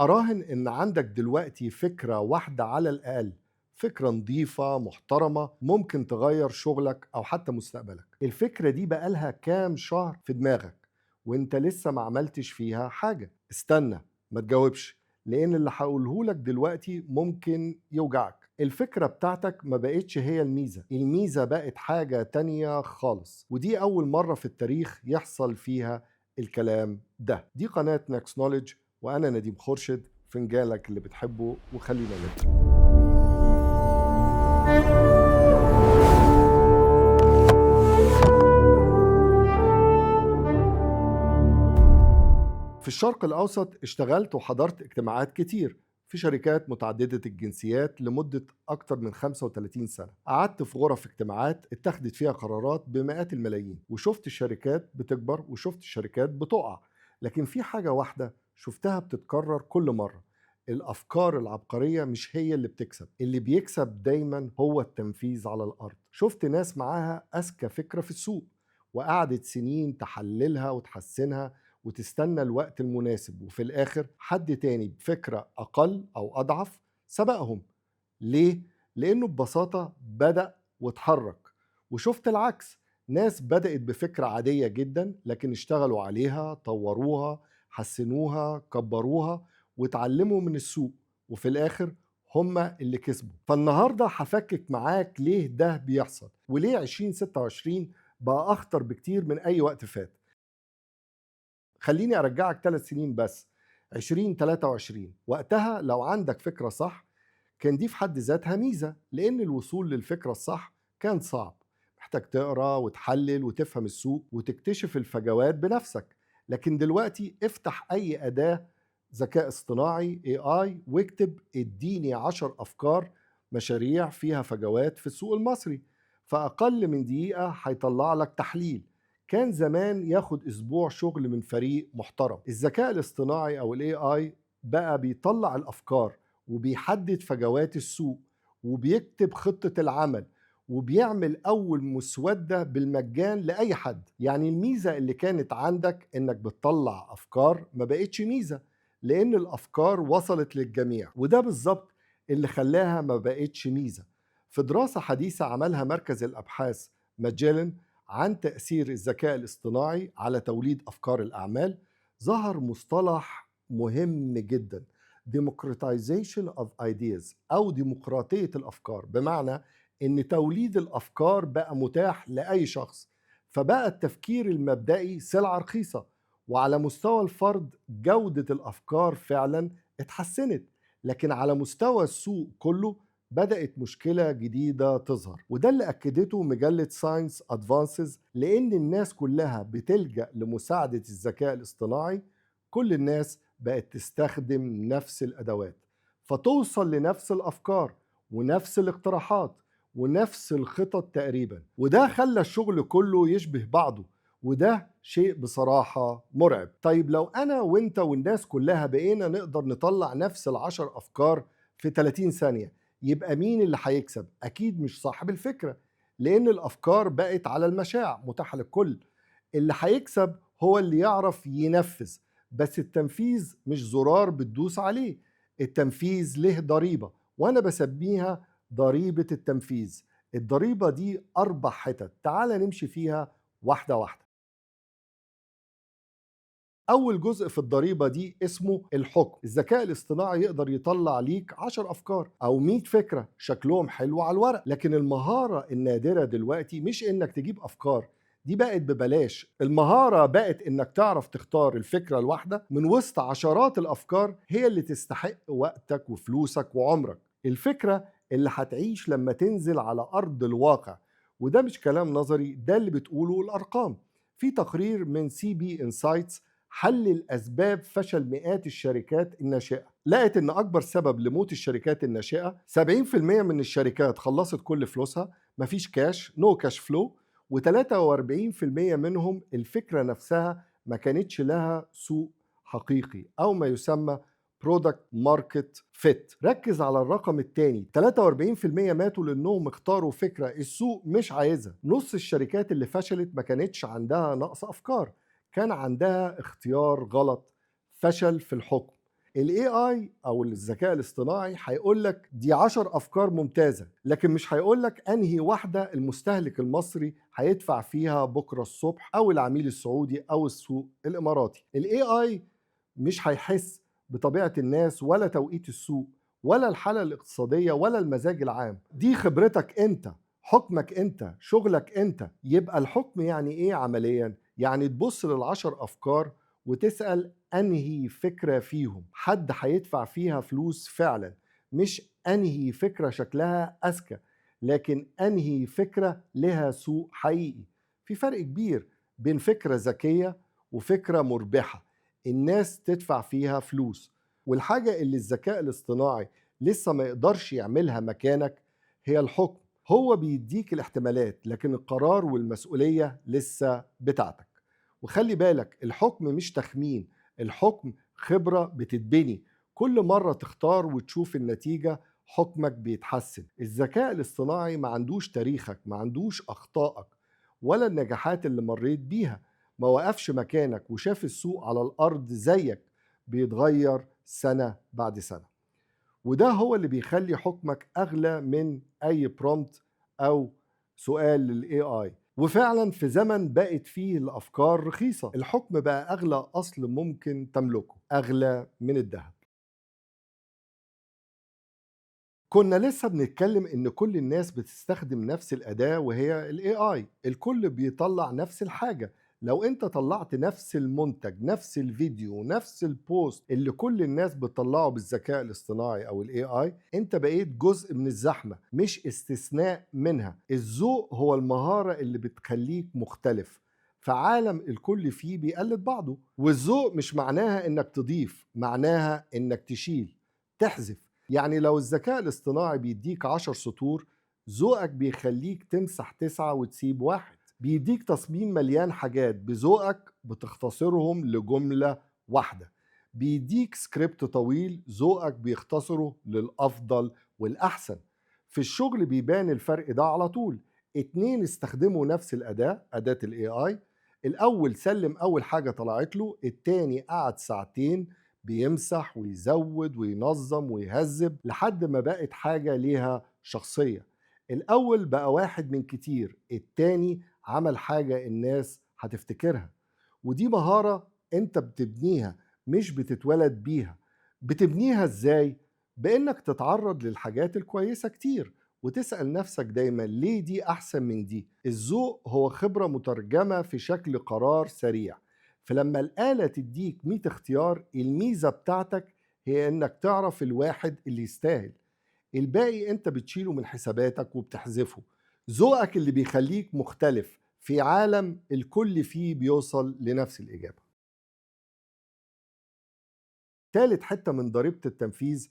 أراهن إن عندك دلوقتي فكرة واحدة على الأقل، فكرة نظيفة محترمة ممكن تغير شغلك أو حتى مستقبلك. الفكرة دي بقالها كام شهر في دماغك وإنت لسه ما عملتش فيها حاجة. استنى، ما تجاوبش، لأن اللي هقوله لك دلوقتي ممكن يوجعك. الفكرة بتاعتك ما بقتش هي الميزة، الميزة بقت حاجة تانية خالص، ودي أول مرة في التاريخ يحصل فيها الكلام ده. دي قناة نكس نوليدج، وأنا نديم خورشيد، فنجانك اللي بتحبه، وخلينا نبدأ. في الشرق الأوسط اشتغلت وحضرت اجتماعات كتير في شركات متعددة الجنسيات لمدة أكتر من 35 سنة. قعدت في غرف اجتماعات اتخذت فيها قرارات بمئات الملايين، وشفت الشركات بتكبر وشفت الشركات بتقع. لكن في حاجة واحدة شفتها بتتكرر كل مرة: الأفكار العبقرية مش هي اللي بتكسب، اللي بيكسب دايما هو التنفيذ على الأرض. شفت ناس معاها أذكى فكرة في السوق وقعدت سنين تحللها وتحسنها وتستنى الوقت المناسب، وفي الآخر حد تاني بفكرة أقل أو أضعف سبقهم. ليه؟ لأنه ببساطة بدأ واتحرك. وشفت العكس: ناس بدأت بفكرة عادية جدا لكن اشتغلوا عليها، طوروها، حسنوها، كبروها، واتعلموا من السوق، وفي الآخر هما اللي كسبوا. فالنهاردة هفكك معاك ليه ده بيحصل، وليه 2026 بقى أخطر بكتير من أي وقت فات. خليني أرجعك 3 سنين بس، 2023. وقتها لو عندك فكرة صح كان دي في حد ذاتها ميزة، لأن الوصول للفكرة الصح كان صعب، محتاج تقرأ وتحلل وتفهم السوق وتكتشف الفجوات بنفسك. لكن دلوقتي افتح أي أداة ذكاء اصطناعي AI واكتب اديني 10 أفكار مشاريع فيها فجوات في السوق المصري، فأقل من دقيقة هيطلع لك تحليل كان زمان ياخد أسبوع شغل من فريق محترم. الذكاء الاصطناعي أو ال AI بقى بيطلع الأفكار وبيحدد فجوات السوق وبيكتب خطة العمل وبيعمل أول مسودة بالمجان لأي حد. يعني الميزة اللي كانت عندك إنك بتطلع أفكار ما بقتش ميزة، لأن الأفكار وصلت للجميع، وده بالظبط اللي خلاها ما بقتش ميزة. في دراسة حديثة عملها مركز الأبحاث ماجلان عن تأثير الذكاء الاصطناعي على توليد أفكار الأعمال، ظهر مصطلح مهم جدا: democratization of ideas أو ديمقراطية الأفكار. بمعنى إن توليد الأفكار بقى متاح لأي شخص، فبقى التفكير المبدئي سلعة رخيصة. وعلى مستوى الفرد جودة الأفكار فعلا اتحسنت، لكن على مستوى السوق كله بدأت مشكلة جديدة تظهر، وده اللي أكدته مجلة ساينس أدفانسز. لأن الناس كلها بتلجأ لمساعدة الذكاء الاصطناعي، كل الناس بقت تستخدم نفس الأدوات فتوصل لنفس الأفكار ونفس الاقتراحات ونفس الخطط تقريبا، وده خلى الشغل كله يشبه بعضه، وده شيء بصراحة مرعب. طيب لو أنا وإنت والناس كلها بقينا نقدر نطلع نفس ال10 أفكار في 30 ثانية، يبقى مين اللي هيكسب؟ أكيد مش صاحب الفكرة، لأن الأفكار بقت على المشاع متاحة للكل. اللي هيكسب هو اللي يعرف ينفذ، بس التنفيذ مش زرار بتدوس عليه، التنفيذ له ضريبة، وأنا بسميها ضريبة التنفيذ. الضريبة دي 4 حتت، تعال نمشي فيها واحدة واحدة. أول جزء في الضريبة دي اسمه الحكم. الذكاء الاصطناعي يقدر يطلع ليك 10 أفكار أو 100 فكرة شكلهم حلو على الورق، لكن المهارة النادرة دلوقتي مش إنك تجيب أفكار، دي بقت ببلاش. المهارة بقت إنك تعرف تختار الفكرة الواحدة من وسط عشرات الأفكار هي اللي تستحق وقتك وفلوسك وعمرك، الفكرة اللي هتعيش لما تنزل على أرض الواقع. وده مش كلام نظري، ده اللي بتقوله الأرقام. في تقرير من CB Insights حلل أسباب فشل مئات الشركات الناشئة، لقت إن أكبر سبب لموت الشركات الناشئة: 70% من الشركات خلصت كل فلوسها، مفيش كاش، نو كاش فلو، و43% منهم الفكرة نفسها ما كانتش لها سوق حقيقي أو ما يسمى برودكت ماركت فيت. ركز على الرقم الثاني: 43% ماتوا لأنهم اختاروا فكرة السوق مش عايزها. نص الشركات اللي فشلت ما كانتش عندها نقص أفكار، كان عندها اختيار غلط، فشل في الحكم. الاي اي او الذكاء الاصطناعي هيقول لك دي 10 افكار ممتازه، لكن مش هيقول لك انهي واحده المستهلك المصري هيدفع فيها بكره الصبح، او العميل السعودي او السوق الاماراتي. الاي اي مش هيحس بطبيعه الناس ولا توقيت السوق ولا الحاله الاقتصاديه ولا المزاج العام. دي خبرتك انت، حكمك انت، شغلك انت. يبقى الحكم يعني ايه عمليا؟ يعني تبص للعشر افكار وتسأل أنهي فكرة فيهم حد هيدفع فيها فلوس فعلا، مش أنهي فكرة شكلها أذكى، لكن أنهي فكرة لها سوق حقيقي. في فرق كبير بين فكرة ذكية وفكرة مربحة الناس تدفع فيها فلوس. والحاجة اللي الذكاء الاصطناعي لسه ما يقدرش يعملها مكانك هي الحكم. هو بيديك الاحتمالات، لكن القرار والمسؤولية لسه بتاعتك. وخلي بالك، الحكم مش تخمين، الحكم خبرة بتتبني. كل مرة تختار وتشوف النتيجة حكمك بيتحسن. الذكاء الاصطناعي ما عندوش تاريخك، ما عندوش أخطائك ولا النجاحات اللي مريت بيها. ما وقفش مكانك وشاف السوق على الأرض زيك بيتغير سنة بعد سنة. وده هو اللي بيخلي حكمك أغلى من أي برومبت أو سؤال للاي اي. وفعلا في زمن بقت فيه الافكار رخيصه، الحكم بقى اغلى اصل ممكن تملكه، اغلى من الذهب. كنا لسه بنتكلم ان كل الناس بتستخدم نفس الاداة وهي الاي اي، الكل بيطلع نفس الحاجة. لو انت طلعت نفس المنتج، نفس الفيديو، نفس البوست اللي كل الناس بتطلعه بالذكاء الاصطناعي او الاي اي، انت بقيت جزء من الزحمة مش استثناء منها. الذوق هو المهارة اللي بتخليك مختلف، فعالم الكل فيه بيقلد بعضه. والذوق مش معناها انك تضيف، معناها انك تشيل، تحذف. يعني لو الذكاء الاصطناعي بيديك 10 سطور، ذوقك بيخليك تمسح 9 وتسيب واحد. بيديك تصميم مليان حاجات، بذوقك بتختصرهم لجملة واحدة. بيديك سكريبت طويل، ذوقك بيختصره للأفضل والأحسن. في الشغل بيبان الفرق ده على طول. اتنين استخدموا نفس الأداة، أداة ال AI. الأول سلم أول حاجة طلعت له، التاني قعد ساعتين بيمسح ويزود وينظم ويهذب لحد ما بقت حاجة ليها شخصية. الأول بقى واحد من كتير، التاني عمل حاجة الناس هتفتكرها. ودي مهارة انت بتبنيها، مش بتتولد بيها. بتبنيها ازاي؟ بانك تتعرض للحاجات الكويسة كتير وتسأل نفسك دايما ليه دي احسن من دي. الذوق هو خبرة مترجمة في شكل قرار سريع. فلما الآلة تديك 100 اختيار، الميزة بتاعتك هي انك تعرف الواحد اللي يستاهل، الباقي انت بتشيله من حساباتك وبتحذفه. ذوقك اللي بيخليك مختلف في عالم الكل فيه بيوصل لنفس الإجابة. تالت حتة من ضريبة التنفيذ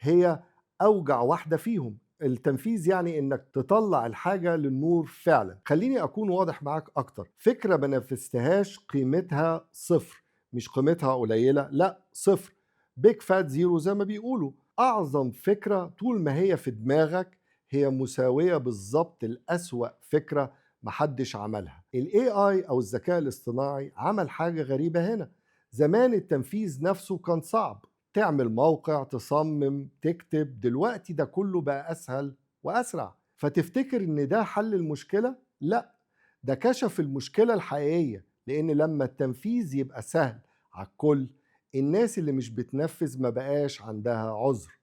هي أوجع واحدة فيهم. التنفيذ يعني إنك تطلع الحاجة للنور فعلا. خليني أكون واضح معاك أكتر. فكرة ما نفذتهاش قيمتها صفر، مش قيمتها قليلة، لا صفر. بيج فات زيرو زي ما بيقولوا. أعظم فكرة طول ما هي في دماغك هي مساوية بالظبط لأسوأ فكرة محدش عملها. ال AI أو الذكاء الاصطناعي عمل حاجة غريبة هنا. زمان التنفيذ نفسه كان صعب، تعمل موقع، تصمم، تكتب. دلوقتي ده كله بقى أسهل وأسرع. فتفتكر إن ده حل المشكلة؟ لا، ده كشف المشكلة الحقيقية. لأن لما التنفيذ يبقى سهل على الكل، الناس اللي مش بتنفذ ما بقاش عندها عذر.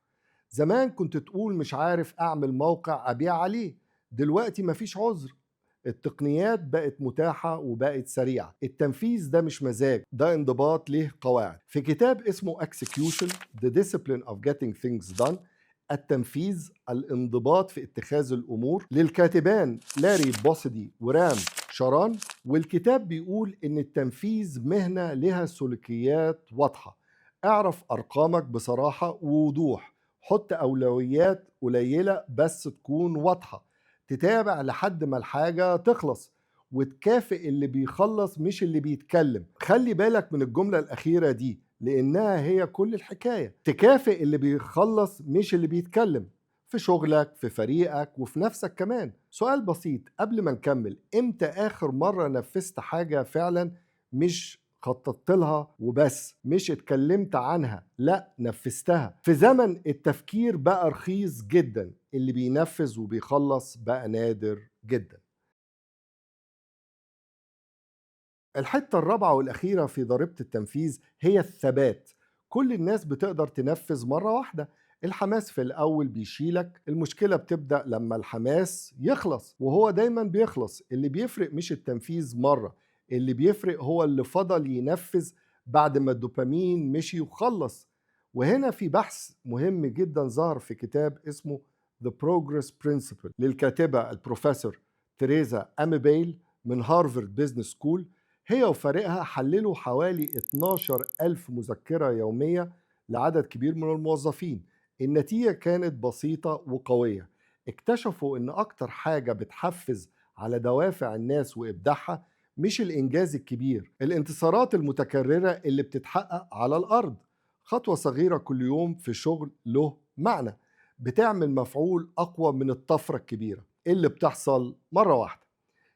زمان كنت تقول مش عارف أعمل موقع أبيع عليه، دلوقتي مفيش عذر. التقنيات بقت متاحة وبقت سريعة. التنفيذ ده مش مزاج، ده انضباط ليه قواعد. في كتاب اسمه Execution: The Discipline of Getting Things Done، التنفيذ، الانضباط في اتخاذ الأمور، للكاتبان لاري بوسدي ورام شاران. والكتاب بيقول إن التنفيذ مهنة لها سلوكيات واضحة. اعرف أرقامك بصراحة ووضوح، حط أولويات قليلة بس تكون واضحة، تتابع لحد ما الحاجة تخلص، وتكافئ اللي بيخلص مش اللي بيتكلم. خلي بالك من الجملة الأخيرة دي لأنها هي كل الحكاية. تكافئ اللي بيخلص مش اللي بيتكلم، في شغلك، في فريقك، وفي نفسك كمان. سؤال بسيط قبل ما نكمل: امتى آخر مرة نفذت حاجة فعلا مش خططت لها وبس، مش اتكلمت عنها، لا نفذتها. في زمن التفكير بقى رخيص جدا، اللي بينفذ وبيخلص بقى نادر جدا. الحتة الرابعة والأخيرة في ضريبة التنفيذ هي الثبات. كل الناس بتقدر تنفذ مرة واحدة. الحماس في الأول بيشيلك، المشكلة بتبدأ لما الحماس يخلص، وهو دايما بيخلص. اللي بيفرق مش التنفيذ مرة، اللي بيفرق هو اللي فضل ينفذ بعد ما الدوبامين مشي وخلص. وهنا في بحث مهم جدا ظهر في كتاب اسمه The Progress Principle للكاتبة البروفيسور تريزا أميبيل من هارفارد بيزنس سكول. هي وفريقها حللوا حوالي 12 ألف مذكرة يومية لعدد كبير من الموظفين. النتيجة كانت بسيطة وقوية. اكتشفوا إن أكتر حاجة بتحفز على دوافع الناس وإبداعها مش الإنجاز الكبير، الانتصارات المتكررة اللي بتتحقق على الأرض. خطوة صغيرة كل يوم في شغل له معنى بتعمل مفعول أقوى من الطفرة الكبيرة اللي بتحصل مرة واحدة.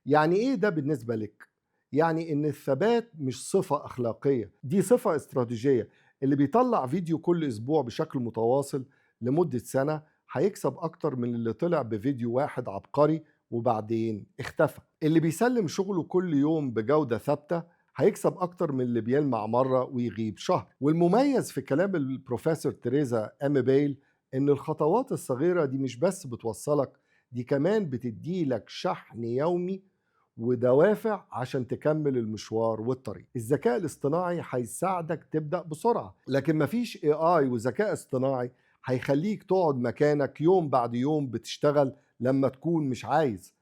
يعني إيه ده بالنسبة لك؟ يعني إن الثبات مش صفة أخلاقية، دي صفة استراتيجية. اللي بيطلع فيديو كل أسبوع بشكل متواصل لمدة سنة هيكسب أكتر من اللي طلع بفيديو واحد عبقري وبعدين اختفى. اللي بيسلم شغله كل يوم بجودة ثابتة هيكسب أكتر من اللي بيلمع مرة ويغيب شهر. والمميز في كلام البروفيسور تريزا أميبيل إن الخطوات الصغيرة دي مش بس بتوصلك، دي كمان بتديلك شحن يومي ودوافع عشان تكمل المشوار والطريق. الذكاء الاصطناعي هيساعدك تبدأ بسرعة، لكن مفيش AI وذكاء اصطناعي هيخليك تقعد مكانك يوم بعد يوم بتشتغل لما تكون مش عايز.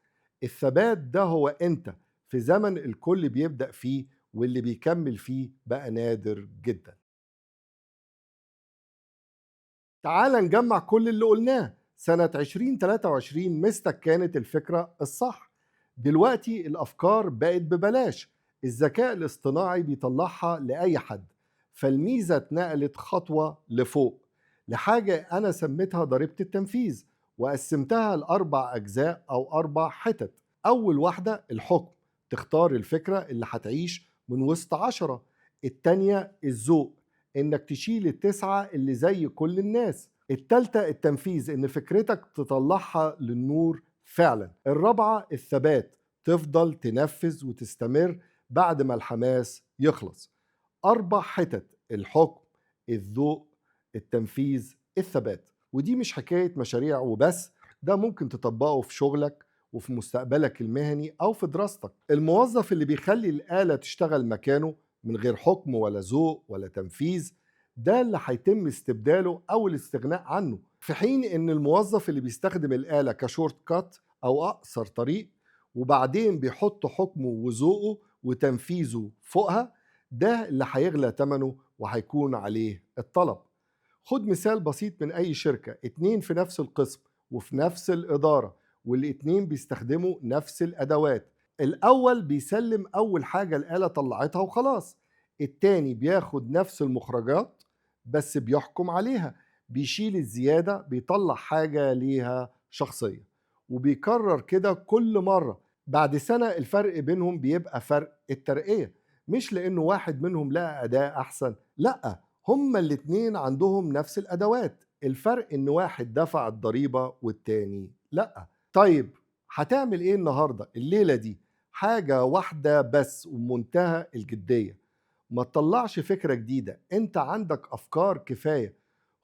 الثبات ده هو انت في زمن الكل بيبدأ فيه، واللي بيكمل فيه بقى نادر جدا. تعال نجمع كل اللي قلناه. سنة 2023 مستك كانت الفكرة الصح. دلوقتي الأفكار بقت ببلاش، الذكاء الاصطناعي بيطلعها لأي حد. فالميزة اتنقلت خطوة لفوق لحاجة أنا سميتها ضريبة التنفيذ، وقسمتها لأربع أجزاء أو أربع حتت. أول واحدة الحكم، تختار الفكرة اللي هتعيش من وسط 10. التانية الذوق، إنك تشيل التسعة اللي زي كل الناس. التالتة التنفيذ، إن فكرتك تطلعها للنور فعلا. الرابعة الثبات، تفضل تنفذ وتستمر بعد ما الحماس يخلص. أربع حتت: الحكم، الذوق، التنفيذ، الثبات. ودي مش حكاية مشاريع وبس، ده ممكن تطبقه في شغلك وفي مستقبلك المهني أو في دراستك. الموظف اللي بيخلي الآلة تشتغل مكانه من غير حكم ولا ذوق ولا تنفيذ، ده اللي هيتم استبداله أو الاستغناء عنه. في حين إن الموظف اللي بيستخدم الآلة كشورت كات أو أقصر طريق، وبعدين بيحط حكمه وذوقه وتنفيذه فوقها، ده اللي هيغلى ثمنه وهيكون عليه الطلب. خد مثال بسيط من أي شركة: اتنين في نفس القسم وفي نفس الإدارة، والاتنين بيستخدموا نفس الأدوات. الأول بيسلم أول حاجة الآلة طلعتها وخلاص، التاني بياخد نفس المخرجات بس بيحكم عليها، بيشيل الزيادة، بيطلع حاجة ليها شخصية، وبيكرر كده كل مرة. بعد سنة الفرق بينهم بيبقى فرق الترقية، مش لأنه واحد منهم لقى أداء أحسن، لأ، هما الاتنين عندهم نفس الأدوات. الفرق إن واحد دفع الضريبة والتاني لأ. طيب هتعمل إيه النهاردة الليلة دي؟ حاجة واحدة بس ومنتهى الجدية: ما تطلعش فكرة جديدة، انت عندك أفكار كفاية.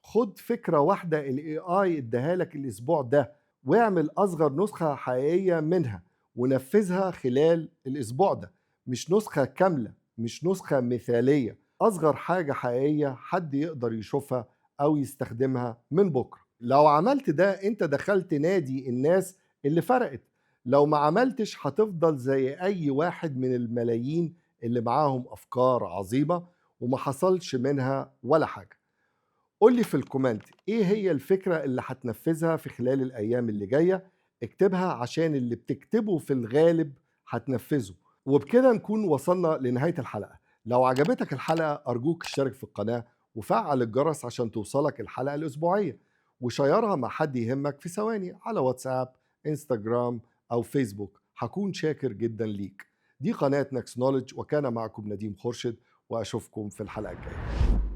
خد فكرة واحدة ال AI اداها لك الأسبوع ده، واعمل أصغر نسخة حقيقية منها ونفذها خلال الأسبوع ده. مش نسخة كاملة، مش نسخة مثالية، أصغر حاجة حقيقية حد يقدر يشوفها أو يستخدمها من بكرة. لو عملت ده أنت دخلت نادي الناس اللي فرقت. لو ما عملتش هتفضل زي أي واحد من الملايين اللي معاهم أفكار عظيمة وما حصلش منها ولا حاجة. قولي في الكومنت إيه هي الفكرة اللي هتنفذها في خلال الأيام اللي جاية. اكتبها عشان اللي بتكتبه في الغالب هتنفذه. وبكده نكون وصلنا لنهاية الحلقة. لو عجبتك الحلقة أرجوك اشترك في القناة وفعل الجرس عشان توصلك الحلقة الأسبوعية، وشيرها مع حد يهمك في ثواني على واتساب، انستجرام أو فيسبوك. هكون شاكر جدا ليك. دي قناة نكس نوليدج، وكان معكم نديم خورشد، وأشوفكم في الحلقة الجاية.